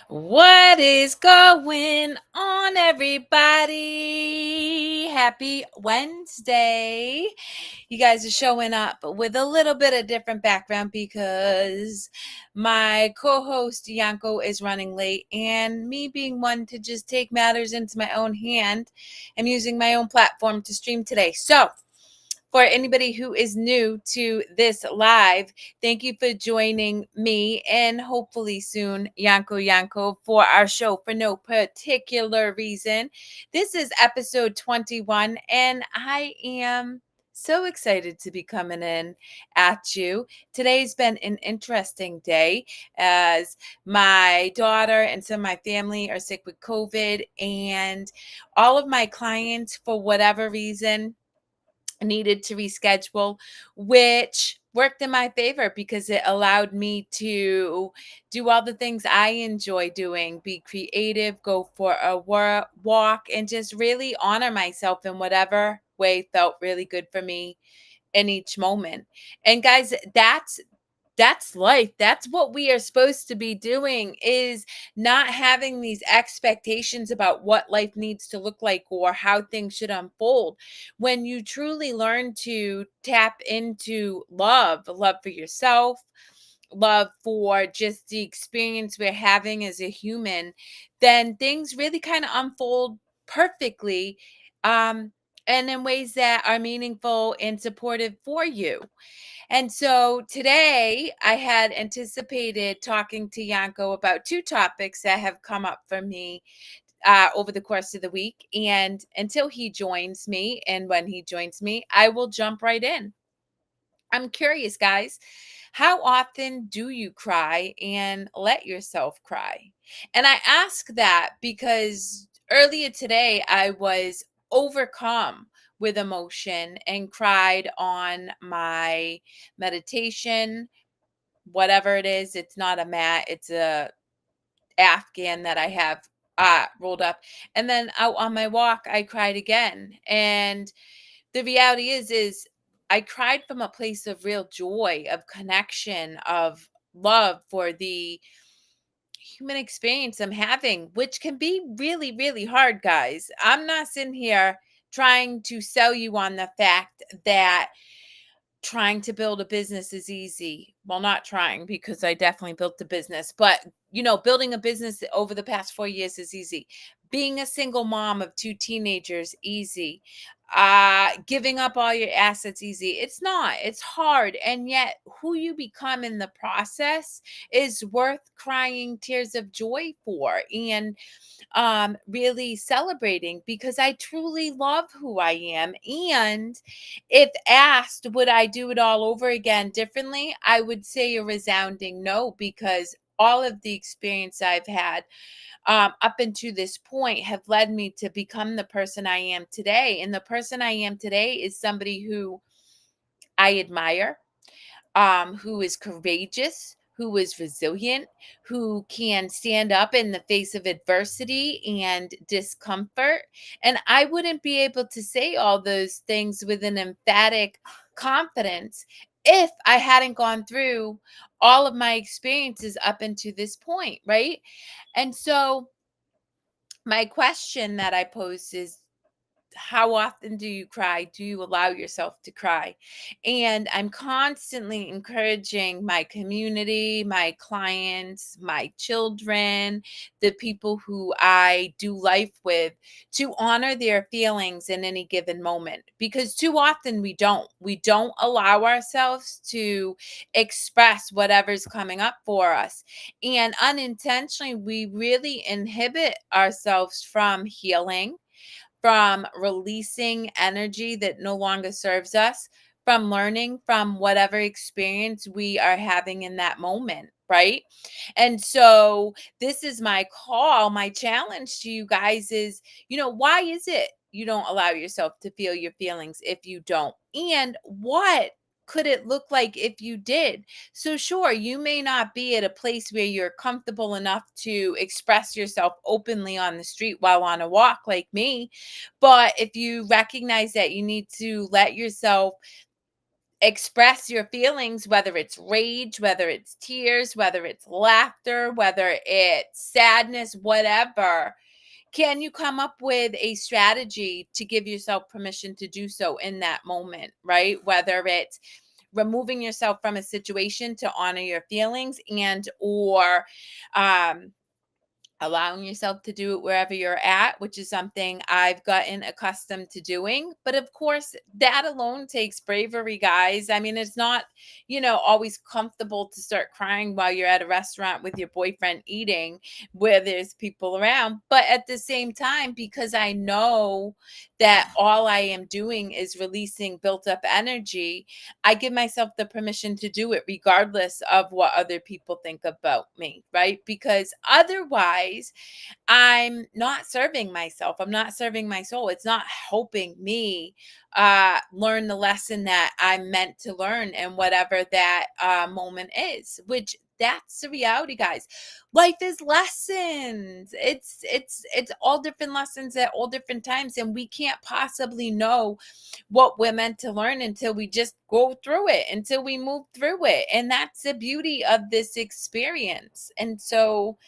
What is going on, everybody? Happy Wednesday. You guys are showing up with a little bit of different background because my co host Yanko is running late, and me being one to just take matters into my own hand, I'm using my own platform to stream today. So, for anybody who is new to this live, thank you for joining me and hopefully soon Yanko for our show for no particular reason. This is episode 21 and I am so excited to be coming in at you. Today's been an interesting day as my daughter and some of my family are sick with COVID, and all of my clients, for whatever reason, needed to reschedule, which worked in my favor because it allowed me to do all the things I enjoy doing, be creative, go for a walk, and just really honor myself in whatever way felt really good for me in each moment. And guys, that's life. That's what we are supposed to be doing, is not having these expectations about what life needs to look like or how things should unfold. When you truly learn to tap into love for yourself, love for just the experience we're having as a human, then things really kind of unfold perfectly, um and in ways that are meaningful and supportive for you. And so today I had anticipated talking to Yanko about two topics that have come up for me over the course of the week. And until he joins me, and when he joins me, I will jump right in. I'm curious, guys, how often do you cry and let yourself cry? And I ask that because earlier today I was overcome with emotion and cried on my meditation, whatever it is. It's not a mat, it's a Afghan that I have rolled up. And then out on my walk, I cried again. And the reality is I cried from a place of real joy, of connection, of love for the human experience I'm having, which can be really, really hard, guys. I'm not sitting here trying to sell you on the fact that trying to build a business is easy. Well, not trying, because I definitely built the business, but building a business over the past 4 years is easy. Being a single mom of two teenagers, easy. Giving up all your assets, easy. It's not. It's hard. And yet who you become in the process is worth crying tears of joy for. And really celebrating, because I truly love who I am. And if asked, would I do it all over again differently? I would say a resounding no, because all of the experience I've had up until this point have led me to become the person I am today. And the person I am today is somebody who I admire, who is courageous, who is resilient, who can stand up in the face of adversity and discomfort. And I wouldn't be able to say all those things with an emphatic confidence if I hadn't gone through all of my experiences up until this point, right? And so, my question that I pose is, how often do you cry? Do you allow yourself to cry? And I'm constantly encouraging my community, my clients, my children, the people who I do life with, to honor their feelings in any given moment, because too often we don't allow ourselves to express whatever's coming up for us, and unintentionally we really inhibit ourselves from healing, from releasing energy that no longer serves us, from learning from whatever experience we are having in that moment, right? And so, this is my call, my challenge to you guys is, why is it you don't allow yourself to feel your feelings if you don't? And what could it look like if you did? So, sure, you may not be at a place where you're comfortable enough to express yourself openly on the street while on a walk like me, but if you recognize that you need to let yourself express your feelings, whether it's rage, whether it's tears, whether it's laughter, whether it's sadness, whatever. Can you come up with a strategy to give yourself permission to do so in that moment, right? Whether it's removing yourself from a situation to honor your feelings, and or um allowing yourself to do it wherever you're at, which is something I've gotten accustomed to doing. But of course, that alone takes bravery, guys. I mean, it's not, always comfortable to start crying while you're at a restaurant with your boyfriend eating where there's people around. But at the same time, because I know that all I am doing is releasing built up energy, I give myself the permission to do it regardless of what other people think about me, right? Because otherwise, I'm not serving myself. I'm not serving my soul. It's not helping me learn the lesson that I'm meant to learn and whatever that moment is, which that's the reality, guys. Life is lessons. It's all different lessons at all different times, and we can't possibly know what we're meant to learn until we just go through it, until we move through it. And that's the beauty of this experience. And so,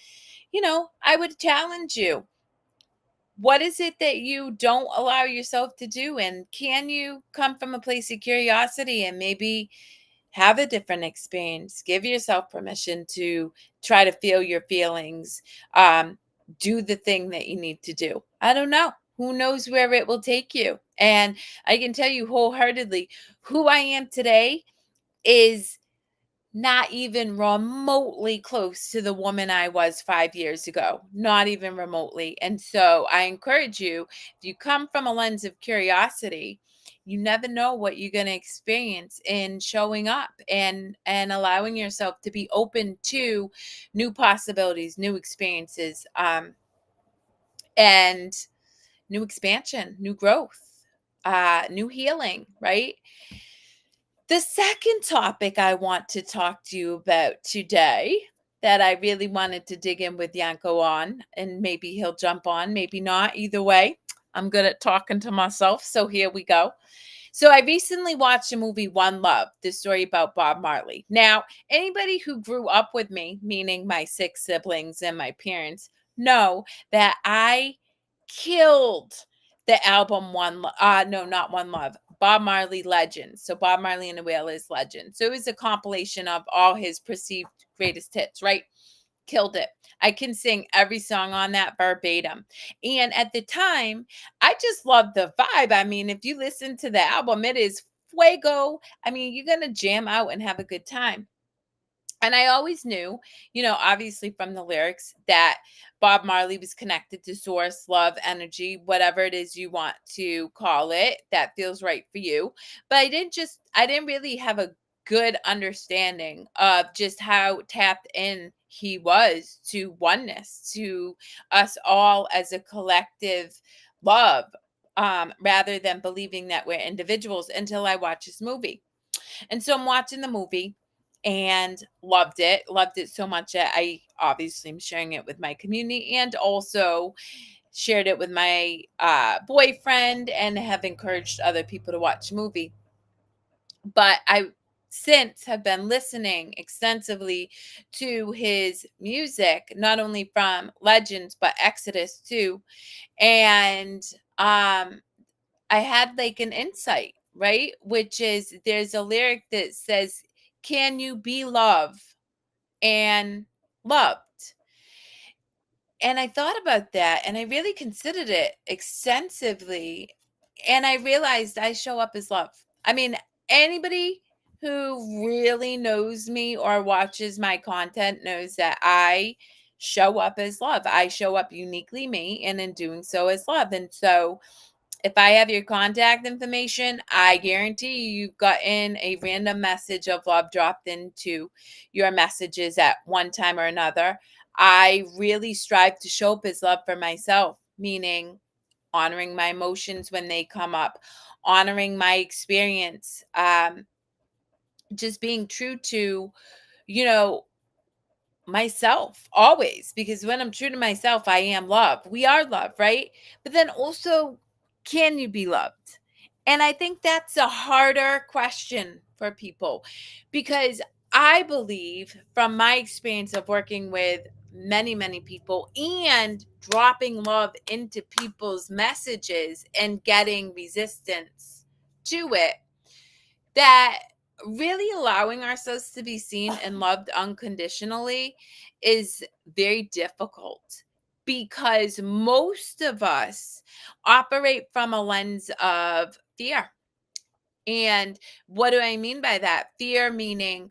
I would challenge you. What is it that you don't allow yourself to do? And can you come from a place of curiosity and maybe have a different experience? Give yourself permission to try to feel your feelings. Do the thing that you need to do. I don't know. Who knows where it will take you? And I can tell you wholeheartedly, who I am today is not even remotely close to the woman I was 5 years ago, not even remotely. And so I encourage you, if you come from a lens of curiosity, you never know what you're going to experience in showing up and allowing yourself to be open to new possibilities, new experiences, and new expansion, new growth, new healing, right? The second topic I want to talk to you about today, that I really wanted to dig in with Yanko on, and maybe he'll jump on, maybe not. Either way, I'm good at talking to myself. So here we go. So I recently watched the movie One Love, the story about Bob Marley. Now, anybody who grew up with me, meaning my 6 siblings and my parents, know that I killed the album no, not One Love, Bob Marley Legend. So Bob Marley and the Wailers Legend. So it was a compilation of all his perceived greatest hits, right? Killed it. I can sing every song on that verbatim. And at the time, I just loved the vibe. I mean, if you listen to the album, it is fuego. I mean, you're going to jam out and have a good time. And I always knew, obviously from the lyrics, that Bob Marley was connected to source, love, energy, whatever it is you want to call it, that feels right for you. But I didn't really have a good understanding of just how tapped in he was to oneness, to us all as a collective love, rather than believing that we're individuals, until I watched this movie. And so I'm watching the movie and loved it. Loved it so much that I obviously am sharing it with my community, and also shared it with my boyfriend, and have encouraged other people to watch the movie. But I since have been listening extensively to his music, not only from Legends, but Exodus too. And I had like an insight, right? Which is, there's a lyric that says, "Can you be love and loved?" And I thought about that, and I really considered it extensively. And I realized I show up as love. I mean, anybody who really knows me or watches my content knows that I show up as love. I show up uniquely me, and in doing so as love. And so if I have your contact information, I guarantee you've gotten a random message of love dropped into your messages at one time or another. I really strive to show up as love for myself, meaning honoring my emotions when they come up, honoring my experience, just being true to, you know, myself always, because when I'm true to myself, I am love. We are love, right? But then also, can you be loved? And I think that's a harder question for people, because I believe from my experience of working with many, many people and dropping love into people's messages and getting resistance to it, that really allowing ourselves to be seen and loved unconditionally is very difficult, because most of us operate from a lens of fear. And what do I mean by that? Fear meaning,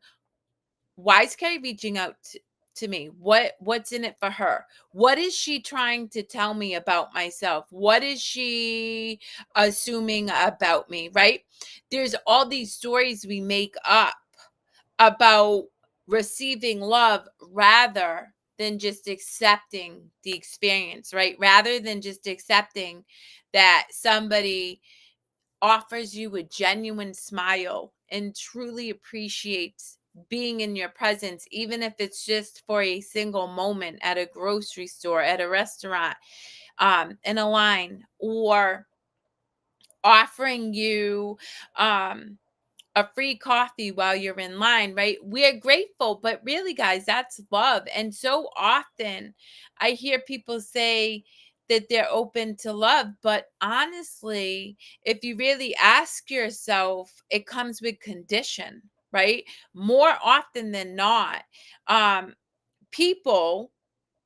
why is Kerri reaching out to me? What's in it for her? What is she trying to tell me about myself? What is she assuming about me, right? There's all these stories we make up about receiving love rather than just accepting the experience, right? Rather than just accepting that somebody offers you a genuine smile and truly appreciates being in your presence, even if it's just for a single moment at a grocery store, at a restaurant, in a line, or offering you a free coffee while you're in line, right? We're grateful, but really, guys, that's love. And so often I hear people say that they're open to love, but honestly, if you really ask yourself, it comes with condition, right? More often than not, um, people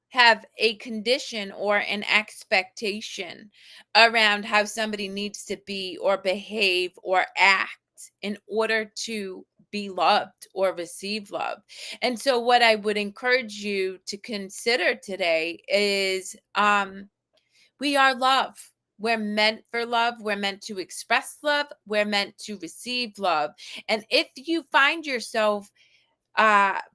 have a condition or an expectation around how somebody needs to be or behave or act in order to be loved or receive love. And so what I would encourage you to consider today is, we are love. We're meant for love. We're meant to express love. We're meant to receive love. And if you find yourself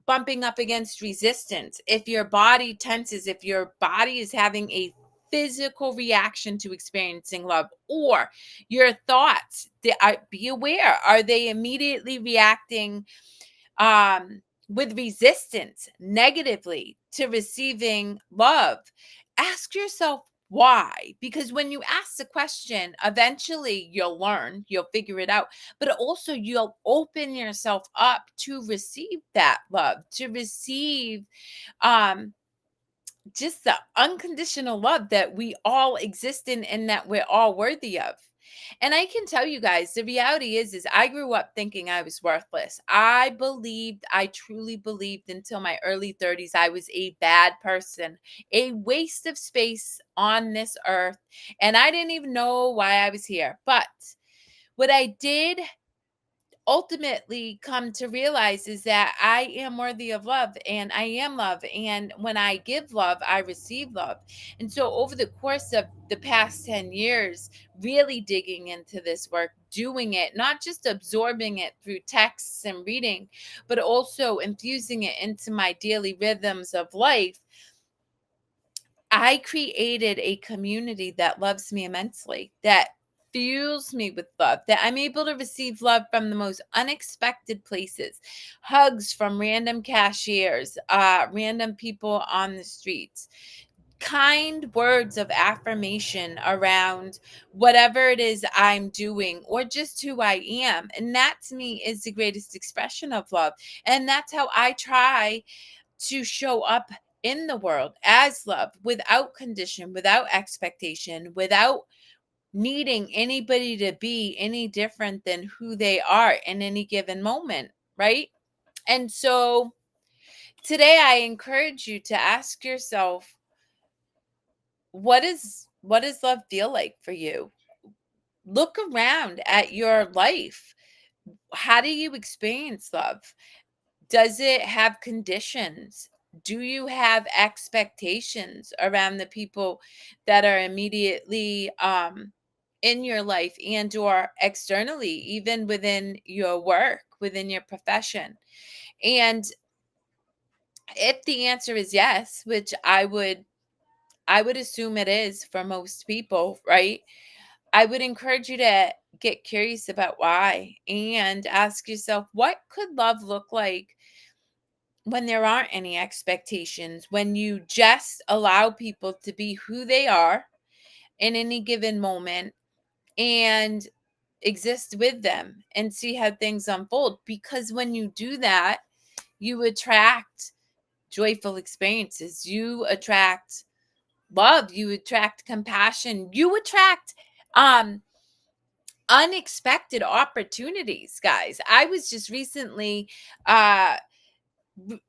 bumping up against resistance, if your body tenses, if your body is having a physical reaction to experiencing love, or your thoughts, be aware, are they immediately reacting with resistance negatively to receiving love? Ask yourself why. Because when you ask the question, eventually you'll learn, you'll figure it out, but also you'll open yourself up to receive that love, to receive um just the unconditional love that we all exist in and that we're all worthy of. And I can tell you guys, the reality is I grew up thinking I was worthless. I truly believed until my early 30s I was a bad person, a waste of space on this earth, and I didn't even know why I was here. But what I did ultimately come to realize is that I am worthy of love and I am love. And when I give love, I receive love. And so, over the course of the past 10 years, really digging into this work, doing it, not just absorbing it through texts and reading, but also infusing it into my daily rhythms of life, I created a community that loves me immensely, that fuels me with love, that I'm able to receive love from the most unexpected places, hugs from random cashiers, random people on the streets, kind words of affirmation around whatever it is I'm doing or just who I am. And that to me is the greatest expression of love. And that's how I try to show up in the world as love, without condition, without expectation, without needing anybody to be any different than who they are in any given moment, right? And so today I encourage you to ask yourself, what does love feel like for you? Look around at your life. How do you experience love? Does it have conditions? Do you have expectations around the people that are immediately in your life and or externally, even within your work, within your profession? And if the answer is yes, which I would assume it is for most people, right? I would encourage you to get curious about why and ask yourself, what could love look like when there aren't any expectations, when you just allow people to be who they are in any given moment, and exist with them and see how things unfold. Because when you do that, you attract joyful experiences. You attract love. You attract compassion. You attract unexpected opportunities, guys. I was just recently uh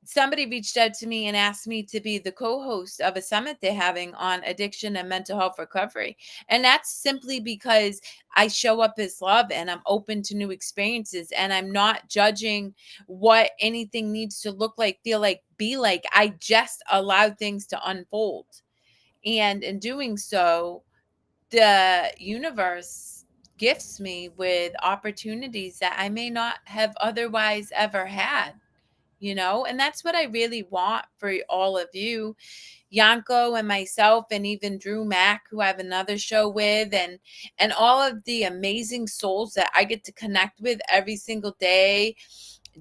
somebody reached out to me and asked me to be the co-host of a summit they're having on addiction and mental health recovery. And that's simply because I show up as love and I'm open to new experiences, and I'm not judging what anything needs to look like, feel like, be like. I just allow things to unfold. And in doing so, the universe gifts me with opportunities that I may not have otherwise ever had, and that's what I really want for all of you, Yanko and myself, and even Drew Mack, who I have another show with, and all of the amazing souls that I get to connect with every single day.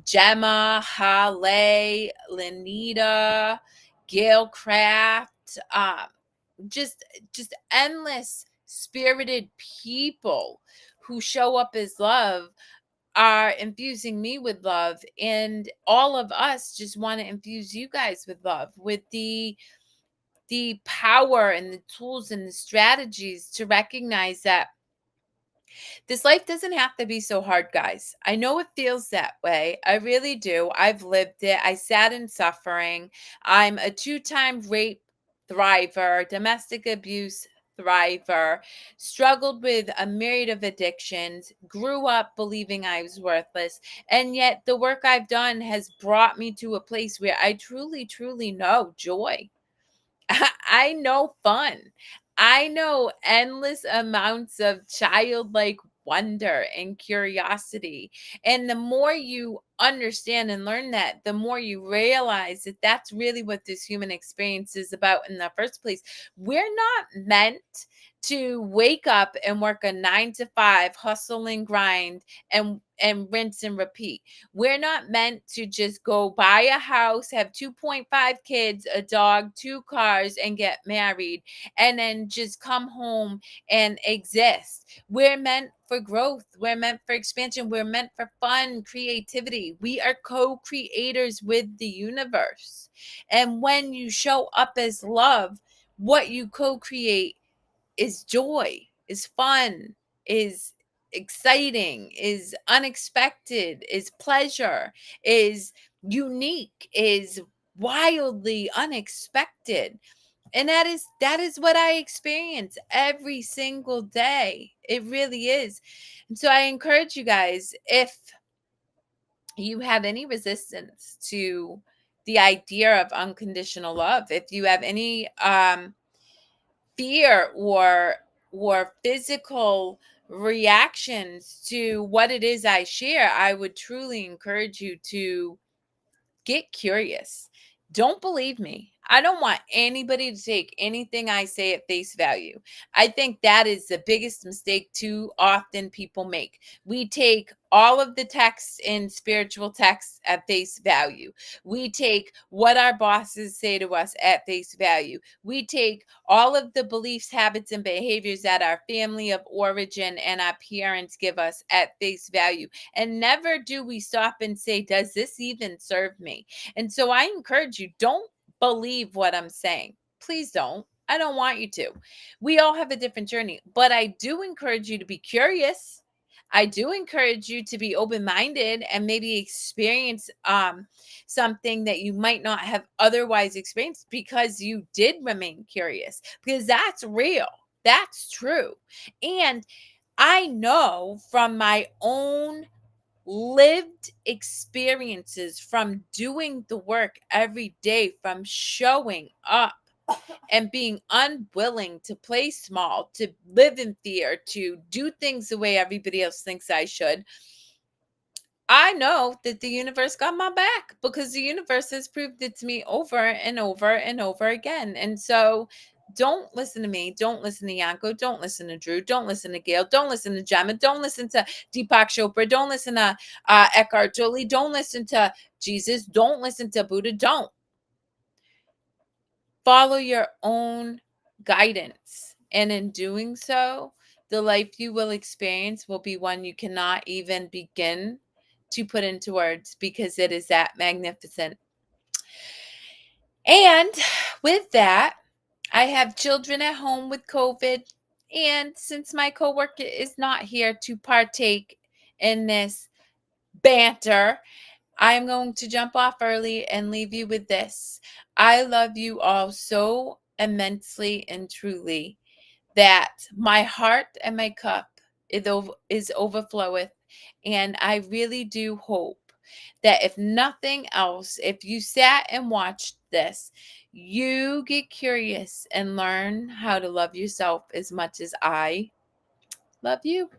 Gemma, Hale, Lenita, Gail Craft, just just endless spirited people who show up as love are infusing me with love, and all of us just want to infuse you guys with love, with the power and the tools and the strategies to recognize that this life doesn't have to be so hard, guys. I know it feels that way. I really do. I've lived it. I sat in suffering. I'm a two-time rape thriver, domestic abuse thriver, struggled with a myriad of addictions, grew up believing I was worthless. And yet the work I've done has brought me to a place where I truly, truly know joy. I know fun. I know endless amounts of childlike wonder and curiosity. And the more you understand and learn that, the more you realize that that's really what this human experience is about in the first place. We're not meant to wake up and work a 9 to 5, hustle and grind, and rinse and repeat. We're not meant to just go buy a house, have 2.5 kids, a dog, 2 cars, and get married, and then just come home and exist. We're meant for growth. We're meant for expansion. We're meant for fun, creativity. We are co-creators with the universe. And when you show up as love, what you co-create is joy, is fun, is exciting, is unexpected, is pleasure, is unique, is wildly unexpected. And that is what I experience every single day. It really is. And so I encourage you guys, if you have any resistance to the idea of unconditional love, if you have any fear or physical reactions to what it is I share, I would truly encourage you to get curious. Don't believe me. I don't want anybody to take anything I say at face value. I think that is the biggest mistake too often people make. We take all of the texts in spiritual texts at face value. We take what our bosses say to us at face value. We take all of the beliefs, habits, and behaviors that our family of origin and our parents give us at face value. And never do we stop and say, does this even serve me? And so I encourage you, don't believe what I'm saying. Please don't. I don't want you to. We all have a different journey, but I do encourage you to be curious. I do encourage you to be open-minded and maybe experience something that you might not have otherwise experienced because you did remain curious, because that's real. That's true. And I know from my own lived experiences, from doing the work every day, from showing up and being unwilling to play small, to live in fear, to do things the way everybody else thinks I should. I know that the universe got my back, because the universe has proved it to me over and over and over again. And so don't listen to me. Don't listen to Yanko. Don't listen to Drew. Don't listen to Gail. Don't listen to Gemma. Don't listen to Deepak Chopra. Don't listen to Eckhart Tolle. Don't listen to Jesus. Don't listen to Buddha. Don't. Follow your own guidance. And in doing so, the life you will experience will be one you cannot even begin to put into words because it is that magnificent. And with that, I have children at home with COVID. And since my coworker is not here to partake in this banter, I'm going to jump off early and leave you with this. I love you all so immensely and truly that my heart and my cup is overfloweth. And I really do hope that if nothing else, if you sat and watched this, you get curious and learn how to love yourself as much as I love you.